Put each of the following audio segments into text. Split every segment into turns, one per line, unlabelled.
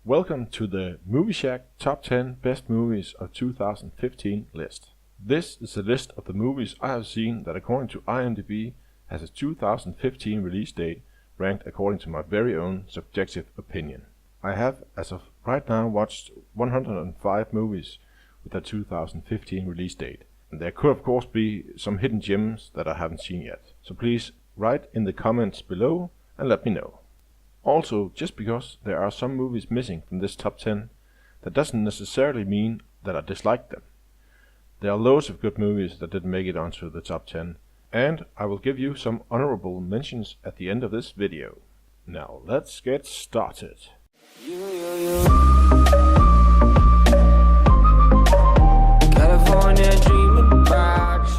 Welcome to the Movie Shack Top 10 Best Movies of 2015 list. This is a list of the movies I have seen that according to IMDB has a 2015 release date ranked according to my very own subjective opinion. I have, as of right now, watched 105 movies with a 2015 release date. And there could of course be some hidden gems that I haven't seen yet. So please write in the comments below and let me know. Also, just because there are some movies missing from this top 10, that doesn't necessarily mean that I dislike them. There are loads of good movies that didn't make it onto the top 10, and I will give you some honorable mentions at the end of this video. Now let's get started.
California dreaming about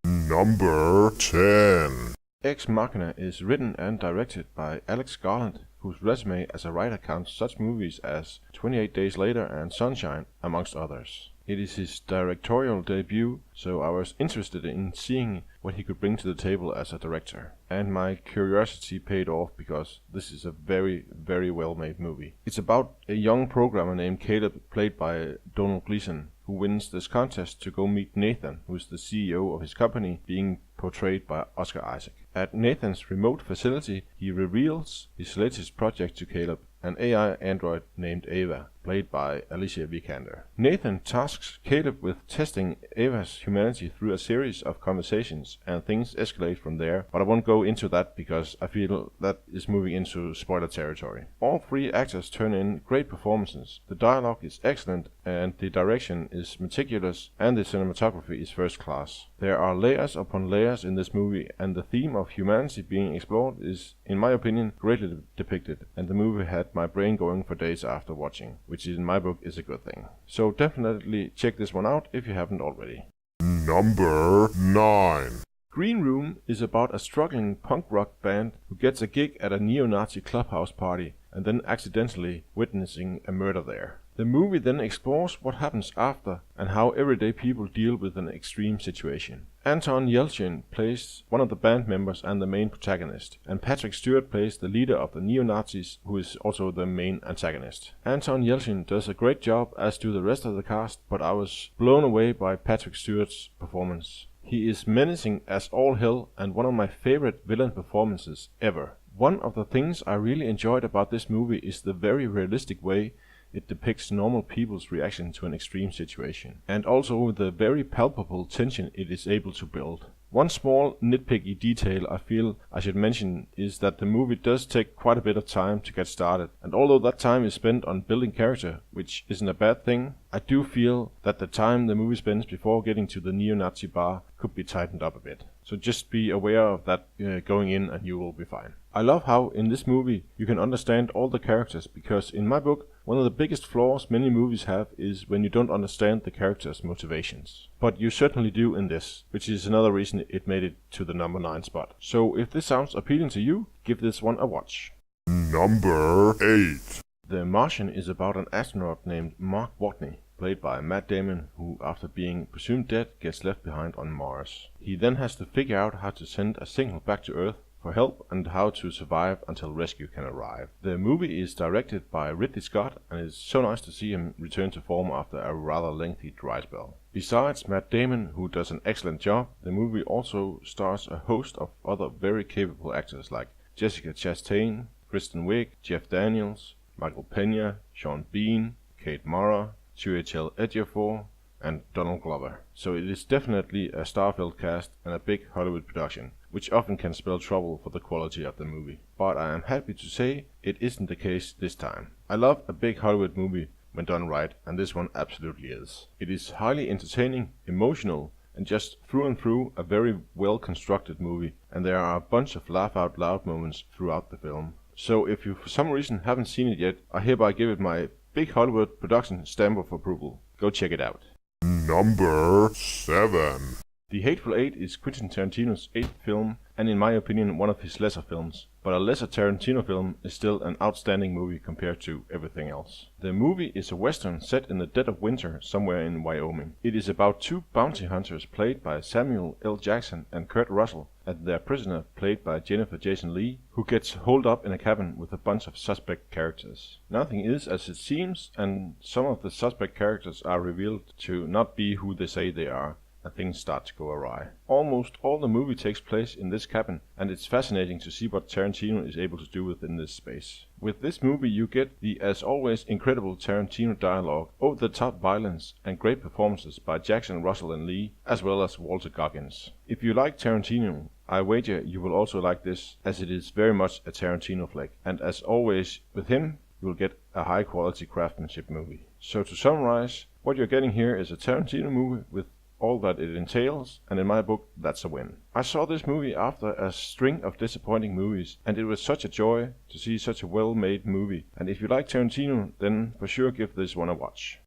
Number 10.
Ex Machina is written and directed by Alex Garland, whose resume as a writer counts such movies as 28 Days Later and Sunshine, amongst others. It is his directorial debut, so I was interested in seeing what he could bring to the table as a director. And my curiosity paid off because this is a very, very well made movie. It's about a young programmer named Caleb, played by Donald Gleason, who wins this contest to go meet Nathan, who is the CEO of his company, being portrayed by Oscar Isaac. At Nathan's remote facility, he reveals his latest project to Caleb, an AI android named Ava, played by Alicia Vikander. Nathan tasks Caleb with testing Ava's humanity through a series of conversations, and things escalate from there, but I won't go into that because I feel that is moving into spoiler territory. All three actors turn in great performances. The dialogue is excellent, and the direction is meticulous, and the cinematography is first class. There are layers upon layers in this movie, and the theme of humanity being explored is, in my opinion, greatly depicted, and the movie had my brain going for days after watching, which in my book is a good thing. So definitely check this one out if you haven't already.
Number 9.
Green Room is about a struggling punk rock band who gets a gig at a neo-Nazi clubhouse party and then accidentally witnessing a murder there. The movie then explores what happens after and how everyday people deal with an extreme situation. Anton Yelchin plays one of the band members and the main protagonist, and Patrick Stewart plays the leader of the neo-Nazis, who is also the main antagonist. Anton Yelchin does a great job, as do the rest of the cast, but I was blown away by Patrick Stewart's performance. He is menacing as all hell and one of my favorite villain performances ever. One of the things I really enjoyed about this movie is the very realistic way it depicts normal people's reaction to an extreme situation, and also the very palpable tension it is able to build. One small nitpicky detail I feel I should mention is that the movie does take quite a bit of time to get started, and although that time is spent on building character, which isn't a bad thing, I do feel that the time the movie spends before getting to the neo-Nazi bar could be tightened up a bit. So just be aware of that going in and you will be fine. I love how in this movie you can understand all the characters, because in my book one of the biggest flaws many movies have is when you don't understand the characters' motivations. But you certainly do in this, which is another reason it made it to the number 9 spot. So if this sounds appealing to you, give this one a watch.
Number 8.
The Martian is about an astronaut named Mark Watney, played by Matt Damon, who after being presumed dead gets left behind on Mars. He then has to figure out how to send a signal back to Earth for help and how to survive until rescue can arrive. The movie is directed by Ridley Scott, and it's so nice to see him return to form after a rather lengthy dry spell. Besides Matt Damon, who does an excellent job, the movie also stars a host of other very capable actors like Jessica Chastain, Kristen Wiig, Jeff Daniels, Michael Pena, Sean Bean, Kate Mara, Chiwetel Ejiofor, and Donald Glover. So it is definitely a star-filled cast and a big Hollywood production, which often can spell trouble for the quality of the movie. But I am happy to say it isn't the case this time. I love a big Hollywood movie when done right, and this one absolutely is. It is highly entertaining, emotional, and just through and through a very well constructed movie, and there are a bunch of laugh out loud moments throughout the film. So if you for some reason haven't seen it yet, I hereby give it my big Hollywood production stamp of approval. Go check it out.
Number 7.
The Hateful Eight is Quentin Tarantino's 8th film, and in my opinion one of his lesser films, but a lesser Tarantino film is still an outstanding movie compared to everything else. The movie is a western set in the dead of winter somewhere in Wyoming. It is about two bounty hunters played by Samuel L. Jackson and Kurt Russell, and their prisoner played by Jennifer Jason Leigh, who gets holed up in a cabin with a bunch of suspect characters. Nothing is as it seems, and some of the suspect characters are revealed to not be who they say they are, and things start to go awry. Almost all the movie takes place in this cabin, and it's fascinating to see what Tarantino is able to do within this space. With this movie you get the, as always, incredible Tarantino dialogue, over-the-top violence, and great performances by Jackson, Russell and Leigh, as well as Walter Goggins. If you like Tarantino, I wager you will also like this, as it is very much a Tarantino flick, and as always with him, you will get a high-quality craftsmanship movie. So to summarize, what you're getting here is a Tarantino movie with all that it entails, and in my book, that's a win. I saw this movie after a string of disappointing movies, and it was such a joy to see such a well-made movie, and if you like Tarantino, then for sure give this one a watch.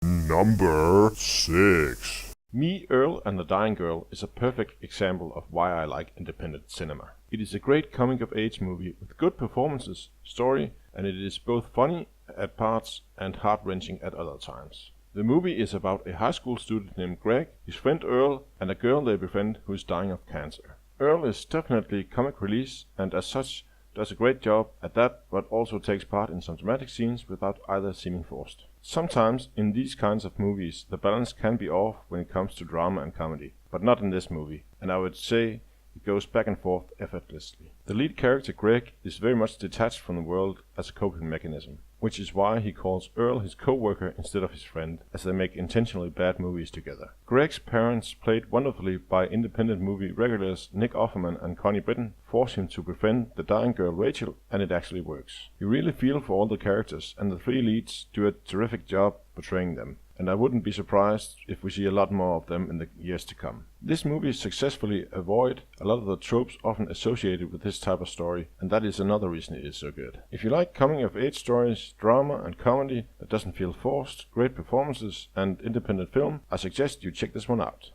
Number 6.
Me, Earl and the Dying Girl is a perfect example of why I like independent cinema. It is a great coming-of-age movie with good performances, story, and it is both funny at parts and heart-wrenching at other times. The movie is about a high school student named Greg, his friend Earl, and a girl they befriend who is dying of cancer. Earl is definitely comic relief and as such does a great job at that, but also takes part in some dramatic scenes without either seeming forced. Sometimes in these kinds of movies the balance can be off when it comes to drama and comedy, but not in this movie, and I would say it goes back and forth effortlessly. The lead character Greg is very much detached from the world as a coping mechanism, which is why he calls Earl his co-worker instead of his friend, as they make intentionally bad movies together. Greg's parents, played wonderfully by independent movie regulars Nick Offerman and Connie Britton, force him to befriend the dying girl Rachel, and it actually works. You really feel for all the characters, and the three leads do a terrific job portraying them, and I wouldn't be surprised if we see a lot more of them in the years to come. This movie successfully avoids a lot of the tropes often associated with this type of story, and that is another reason it is so good. If you like coming-of-age stories, drama and comedy that doesn't feel forced, great performances and independent film, I suggest you check this one out.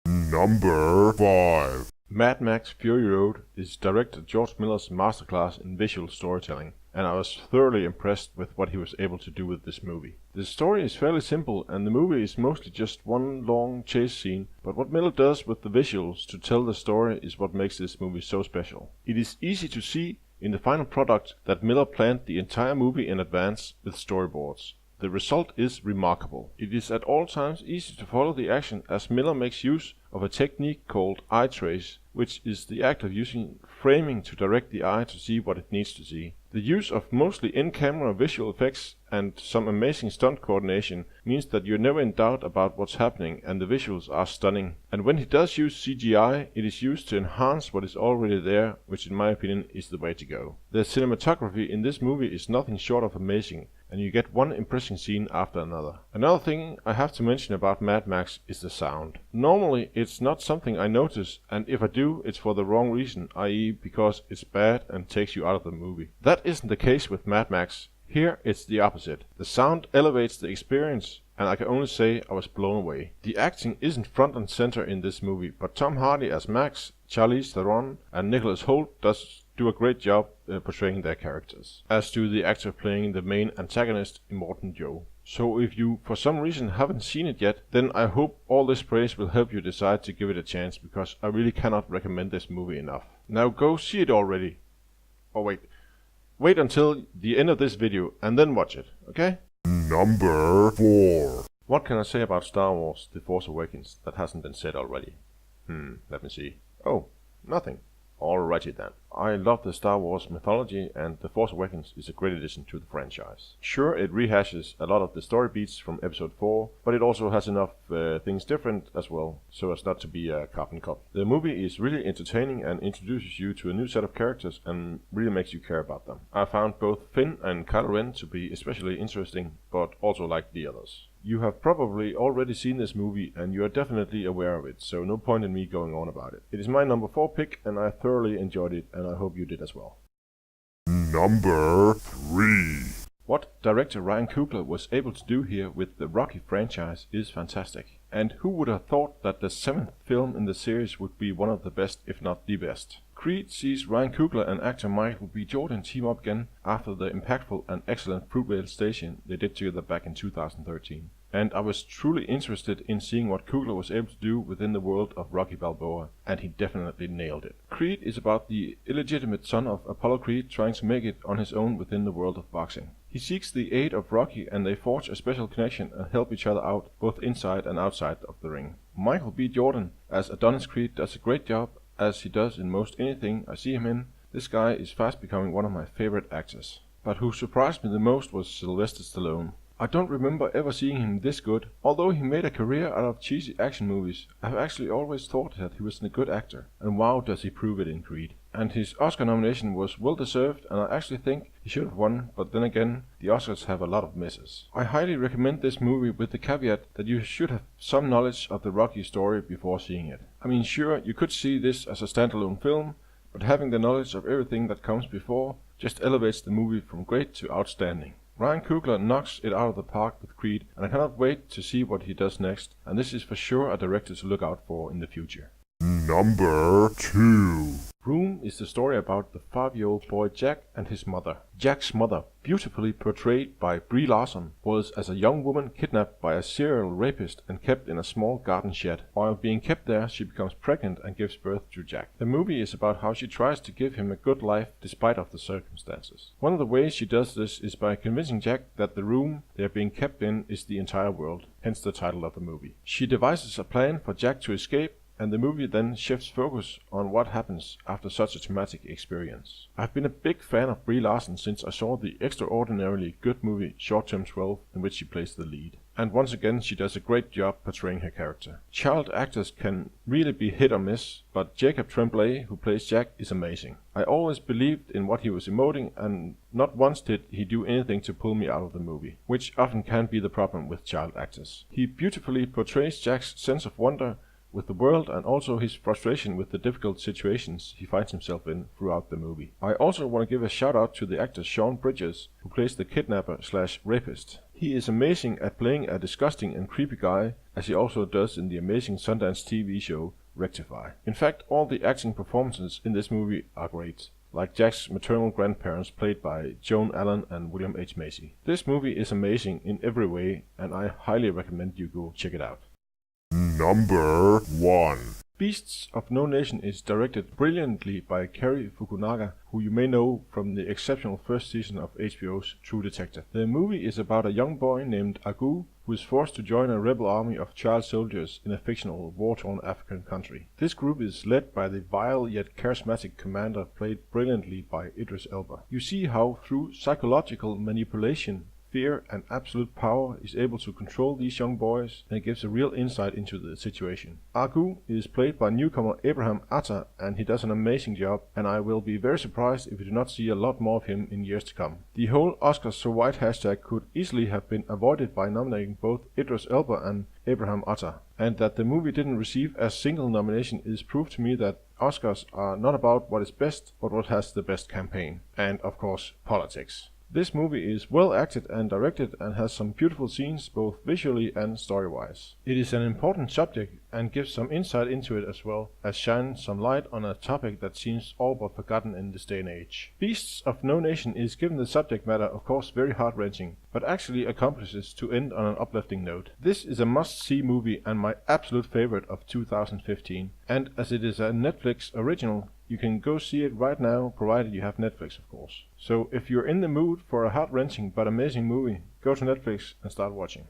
Number 5.
Mad Max Fury Road is director George Miller's masterclass in visual storytelling, and I was thoroughly impressed with what he was able to do with this movie. The story is fairly simple and the movie is mostly just one long chase scene, but what Miller does with the visuals to tell the story is what makes this movie so special. It is easy to see in the final product that Miller planned the entire movie in advance with storyboards. The result is remarkable. It is at all times easy to follow the action as Miller makes use of a technique called eye trace, which is the act of using framing to direct the eye to see what it needs to see. The use of mostly in-camera visual effects and some amazing stunt coordination means that you're never in doubt about what's happening, and the visuals are stunning. And when he does use CGI, it is used to enhance what is already there, which in my opinion is the way to go. The cinematography in this movie is nothing short of amazing, and you get one impressive scene after another. Another thing I have to mention about Mad Max is the sound. Normally it's not something I notice, and if I do, it's for the wrong reason, i.e. because it's bad and takes you out of the movie. That isn't the case with Mad Max. Here it's the opposite. The sound elevates the experience, and I can only say I was blown away. The acting isn't front and center in this movie, but Tom Hardy as Max, Charlize Theron and Nicholas Hoult do a great job portraying their characters, as do the actor playing the main antagonist, Immortan Joe. So if you for some reason haven't seen it yet, then I hope all this praise will help you decide to give it a chance, because I really cannot recommend this movie enough. Now go see it already. Oh wait until the end of this video and then watch it, okay?
Number 4.
What can I say about Star Wars The Force Awakens that hasn't been said already? Let me see. Oh, nothing. Alrighty then. I love the Star Wars mythology, and The Force Awakens is a great addition to the franchise. Sure, it rehashes a lot of the story beats from Episode 4, but it also has enough things different as well, so as not to be a carbon copy. The movie is really entertaining and introduces you to a new set of characters and really makes you care about them. I found both Finn and Kylo Ren to be especially interesting, but also like the others. You have probably already seen this movie and you are definitely aware of it, so no point in me going on about it. It is my number 4 pick and I thoroughly enjoyed it, and I hope you did as well.
Number 3.
What director Ryan Coogler was able to do here with the Rocky franchise is fantastic. and who would have thought that the 7th film in the series would be one of the best, if not the best. Creed sees Ryan Coogler and actor Michael B. Jordan team up again after the impactful and excellent Fruitvale Station they did together back in 2013. And I was truly interested in seeing what Coogler was able to do within the world of Rocky Balboa, and he definitely nailed it. Creed is about the illegitimate son of Apollo Creed trying to make it on his own within the world of boxing. He seeks the aid of Rocky and they forge a special connection and help each other out both inside and outside of the ring. Michael B. Jordan as Adonis Creed does a great job, as he does in most anything I see him in. This guy is fast becoming one of my favorite actors. But who surprised me the most was Sylvester Stallone. I don't remember ever seeing him this good. Although he made a career out of cheesy action movies, I've actually always thought that he was a good actor, and wow does he prove it in Creed. And his Oscar nomination was well deserved, and I actually think he should have won, but then again, the Oscars have a lot of misses. I highly recommend this movie with the caveat that you should have some knowledge of the Rocky story before seeing it. I mean, sure, you could see this as a standalone film, but having the knowledge of everything that comes before just elevates the movie from great to outstanding. Ryan Coogler knocks it out of the park with Creed, and I cannot wait to see what he does next, and this is for sure a director to look out for in the future.
Number 2.
Room is the story about the 5-year-old boy Jack and his mother. Jack's mother, beautifully portrayed by Brie Larson, was as a young woman kidnapped by a serial rapist and kept in a small garden shed. While being kept there, she becomes pregnant and gives birth to Jack. The movie is about how she tries to give him a good life despite of the circumstances. One of the ways she does this is by convincing Jack that the room they are being kept in is the entire world, hence the title of the movie. She devises a plan for Jack to escape, and the movie then shifts focus on what happens after such a traumatic experience. I've been a big fan of Brie Larson since I saw the extraordinarily good movie Short Term 12, in which she plays the lead. And once again she does a great job portraying her character. Child actors can really be hit or miss, but Jacob Tremblay, who plays Jack, is amazing. I always believed in what he was emoting, and not once did he do anything to pull me out of the movie, which often can be the problem with child actors. He beautifully portrays Jack's sense of wonder with the world and also his frustration with the difficult situations he finds himself in throughout the movie. I also want to give a shout out to the actor Sean Bridges, who plays the kidnapper/rapist. He is amazing at playing a disgusting and creepy guy, as he also does in the amazing Sundance TV show Rectify. In fact, all the acting performances in this movie are great, like Jack's maternal grandparents played by Joan Allen and William H. Macy. This movie is amazing in every way, and I highly recommend you go check it out.
Number 1.
Beasts of No Nation is directed brilliantly by Cary Fukunaga, who you may know from the exceptional first season of HBO's True Detective. The movie is about a young boy named Agu, who is forced to join a rebel army of child soldiers in a fictional war-torn African country. This group is led by the vile yet charismatic commander played brilliantly by Idris Elba. You see how through psychological manipulation, fear and absolute power is able to control these young boys, and it gives a real insight into the situation. Agu is played by newcomer Abraham Atta, and he does an amazing job, and I will be very surprised if we do not see a lot more of him in years to come. The whole Oscars so white hashtag could easily have been avoided by nominating both Idris Elba and Abraham Atta, and that the movie didn't receive a single nomination is proof to me that Oscars are not about what is best, but what has the best campaign, and of course politics. This movie is well acted and directed and has some beautiful scenes both visually and story-wise. It is an important subject and gives some insight into it as well as shines some light on a topic that seems all but forgotten in this day and age. Beasts of No Nation is, given the subject matter, of course very heart-wrenching, but actually accomplishes to end on an uplifting note. This is a must-see movie and my absolute favorite of 2015, and as it is a Netflix original, you can go see it right now, provided you have Netflix, of course. So if you're in the mood for a heart-wrenching but amazing movie, go to Netflix and start watching.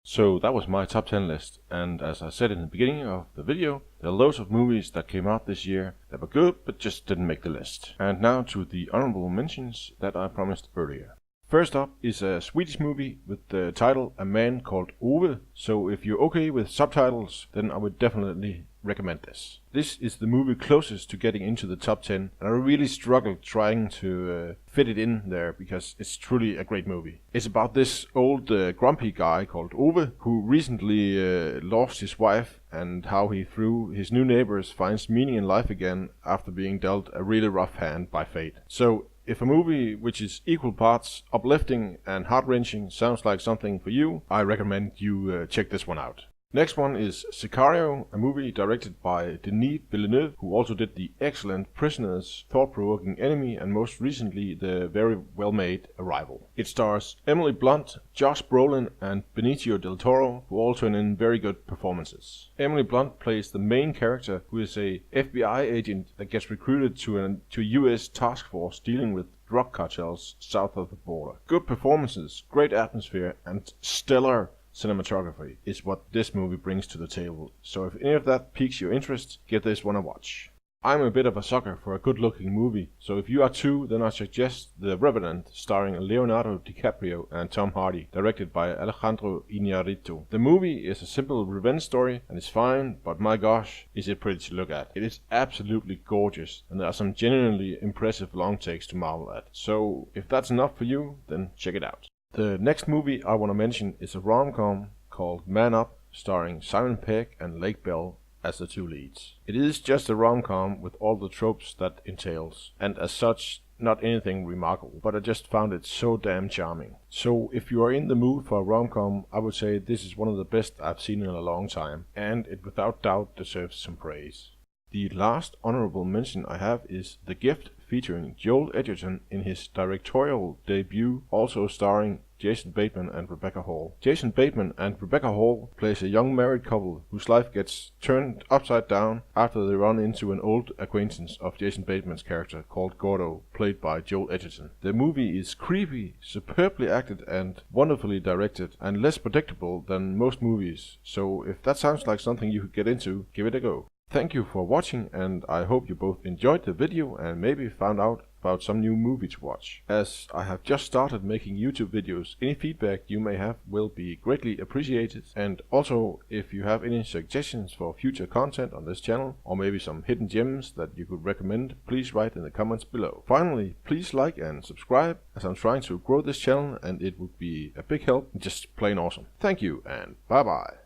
So that was my top 10 list, and as I said in the beginning of the video, there are loads of movies that came out this year that were good but just didn't make the list. And now to the honorable mentions that I promised earlier. First up is a Swedish movie with the title A Man Called Ove, so if you're okay with subtitles, then I would definitely recommend this. This is the movie closest to getting into the top 10, and I really struggled trying to fit it in there because it's truly a great movie. It's about this old grumpy guy called Ove who recently lost his wife, and how he through his new neighbors finds meaning in life again after being dealt a really rough hand by fate. So if a movie which is equal parts uplifting and heart-wrenching sounds like something for you, I recommend you check this one out. Next one is Sicario, a movie directed by Denis Villeneuve, who also did the excellent Prisoners, thought-provoking Enemy, and most recently the very well-made Arrival. It stars Emily Blunt, Josh Brolin, and Benicio del Toro, who all turn in very good performances. Emily Blunt plays the main character, who is a FBI agent that gets recruited to a US task force dealing with drug cartels south of the border. Good performances, great atmosphere, and stellar cinematography is what this movie brings to the table, so if any of that piques your interest, give this one a watch. I'm a bit of a sucker for a good-looking movie, so if you are too, then I suggest The Revenant, starring Leonardo DiCaprio and Tom Hardy, directed by Alejandro Iñárritu. The movie is a simple revenge story, and it's fine, but my gosh, is it pretty to look at. It is absolutely gorgeous, and there are some genuinely impressive long takes to marvel at. So, if that's enough for you, then check it out. The next movie I want to mention is a rom-com called Man Up, starring Simon Pegg and Lake Bell as the two leads. It is just a rom-com with all the tropes that entails, and as such, not anything remarkable, but I just found it so damn charming. So if you are in the mood for a rom-com, I would say this is one of the best I've seen in a long time, and it without doubt deserves some praise. The last honorable mention I have is The Gift, featuring Joel Edgerton in his directorial debut, also starring Jason Bateman and Rebecca Hall. Jason Bateman and Rebecca Hall plays a young married couple whose life gets turned upside down after they run into an old acquaintance of Jason Bateman's character called Gordo, played by Joel Edgerton. The movie is creepy, superbly acted and wonderfully directed, and less predictable than most movies, so if that sounds like something you could get into, give it a go. Thank you for watching, and I hope you both enjoyed the video and maybe found out about some new movie to watch. As I have just started making YouTube videos, any feedback you may have will be greatly appreciated, and also if you have any suggestions for future content on this channel, or maybe some hidden gems that you could recommend, please write in the comments below. Finally, please like and subscribe, as I'm trying to grow this channel and it would be a big help, just plain awesome. Thank you and bye bye.